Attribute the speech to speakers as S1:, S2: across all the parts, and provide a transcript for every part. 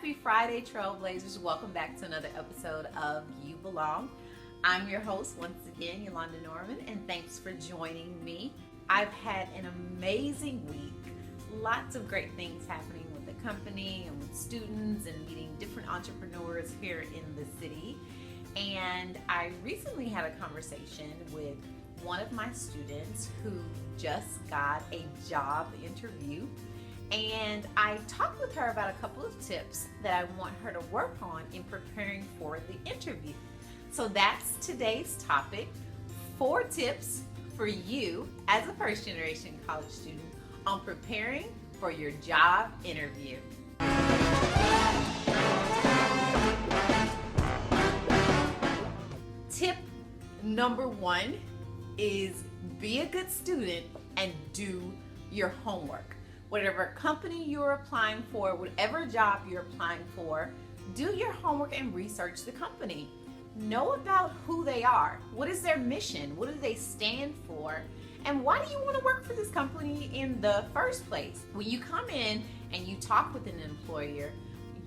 S1: Happy Friday, Trailblazers. Welcome back to another episode of You Belong. I'm your host once again, Yolanda Norman, and thanks for joining me. I've had an amazing week. Lots of great things happening with the company and with students and meeting different entrepreneurs here in the city. And I recently had a conversation with one of my students who just got a job interview. And I talked with her about a couple of tips that I want her to work on in preparing for the interview. So that's today's topic, 4 tips for you as a first-generation college student on preparing for your job interview. Tip number 1 is be a good student and do your homework. Whatever company you're applying for, whatever job you're applying for, do your homework and research the company. Know about who they are. What is their mission? What do they stand for? And why do you want to work for this company in the first place? When you come in and you talk with an employer,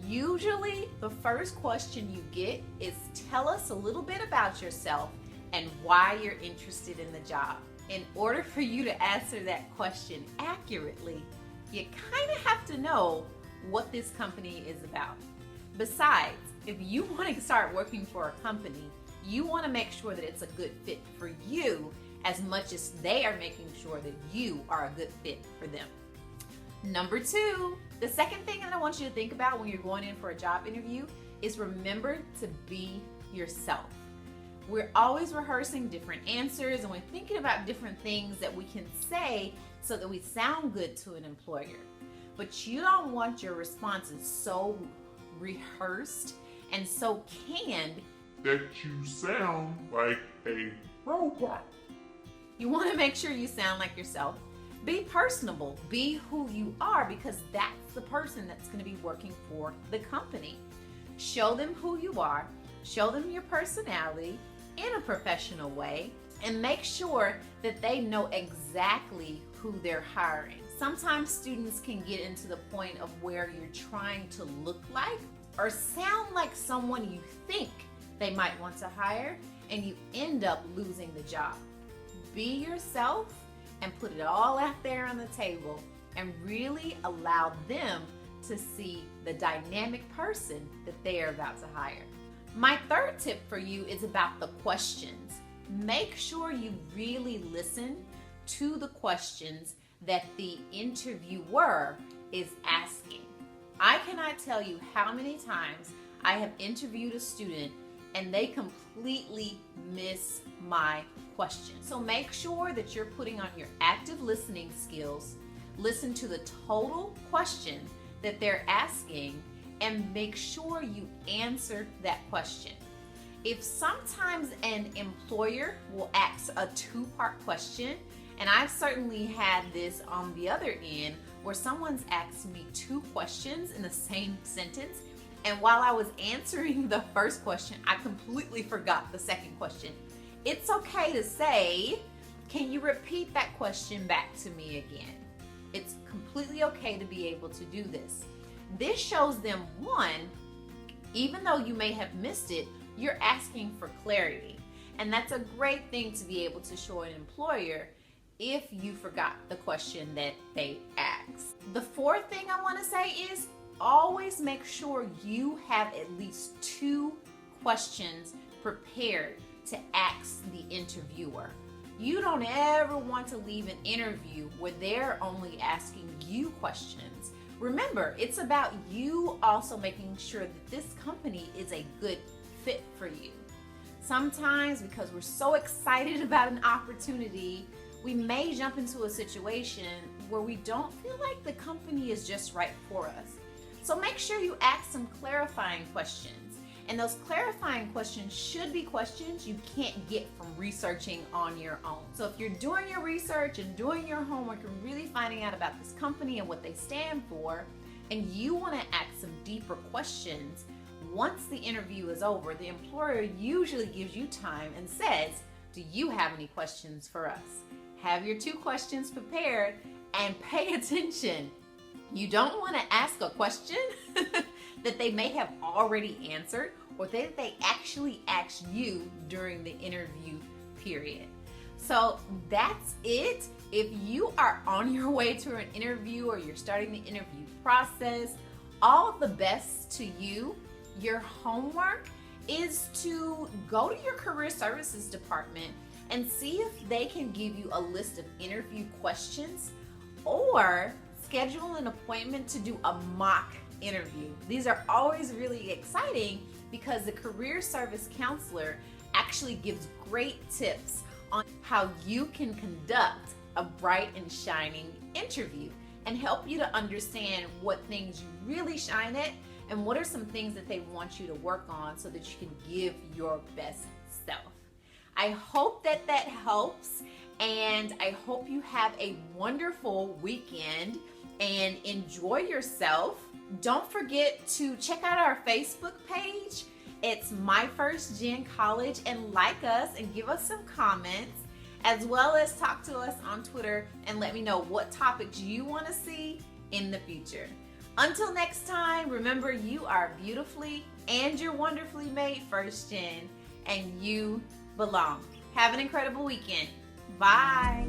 S1: usually the first question you get is tell us a little bit about yourself and why you're interested in the job. In order for you to answer that question accurately, you kind of have to know what this company is about. Besides, if you want to start working for a company, you want to make sure that it's a good fit for you as much as they are making sure that you are a good fit for them. Number 2, the second thing that I want you to think about when you're going in for a job interview is remember to be yourself. We're always rehearsing different answers and we're thinking about different things that we can say so that we sound good to an employer. But you don't want your responses so rehearsed and so canned
S2: that you sound like a robot.
S1: You want to make sure you sound like yourself. Be personable. Be who you are, because that's the person that's going to be working for the company. Show them who you are. Show them your personality in a professional way, and make sure that they know exactly who they're hiring. Sometimes students can get into the point of where you're trying to look like or sound like someone you think they might want to hire, and you end up losing the job. Be yourself and put it all out there on the table and really allow them to see the dynamic person that they are about to hire. My third tip for you is about the questions. Make sure you really listen to the questions that the interviewer is asking. I cannot tell you how many times I have interviewed a student and they completely miss my question. So make sure that you're putting on your active listening skills, listen to the total question that they're asking, and make sure you answer that question. If sometimes an employer will ask a 2-part question, and I've certainly had this on the other end where someone's asked me 2 questions in the same sentence, and while I was answering the first question, I completely forgot the second question. It's okay to say, can you repeat that question back to me again? It's completely okay to be able to do this. This shows them, 1, even though you may have missed it, you're asking for clarity. And that's a great thing to be able to show an employer if you forgot the question that they asked. The 4th thing I want to say is always make sure you have at least 2 questions prepared to ask the interviewer. You don't ever want to leave an interview where they're only asking you questions. Remember, it's about you also making sure that this company is a good fit for you. Sometimes, because we're so excited about an opportunity, we may jump into a situation where we don't feel like the company is just right for us. So make sure you ask some clarifying questions. And those clarifying questions should be questions you can't get from researching on your own. So if you're doing your research and doing your homework and really finding out about this company and what they stand for, and you want to ask some deeper questions, once the interview is over, the employer usually gives you time and says, do you have any questions for us? Have your 2 questions prepared and pay attention. You don't want to ask a question that they may have already answered or that they actually asked you during the interview period. So that's it. If you are on your way to an interview or you're starting the interview process, all the best to you. Your homework is to go to your career services department and see if they can give you a list of interview questions or schedule an appointment to do a mock interview. These are always really exciting because the career service counselor actually gives great tips on how you can conduct a bright and shining interview and help you to understand what things you really shine at and what are some things that they want you to work on so that you can give your best self. I hope that helps, and I hope you have a wonderful weekend and enjoy yourself. Don't forget to check out our Facebook page. It's My First Gen College, and like us and give us some comments, as well as talk to us on Twitter and let me know what topics you want to see in the future. Until next time, remember you are beautifully and you're wonderfully made, First Gen, and you belong. Have an incredible weekend. Bye.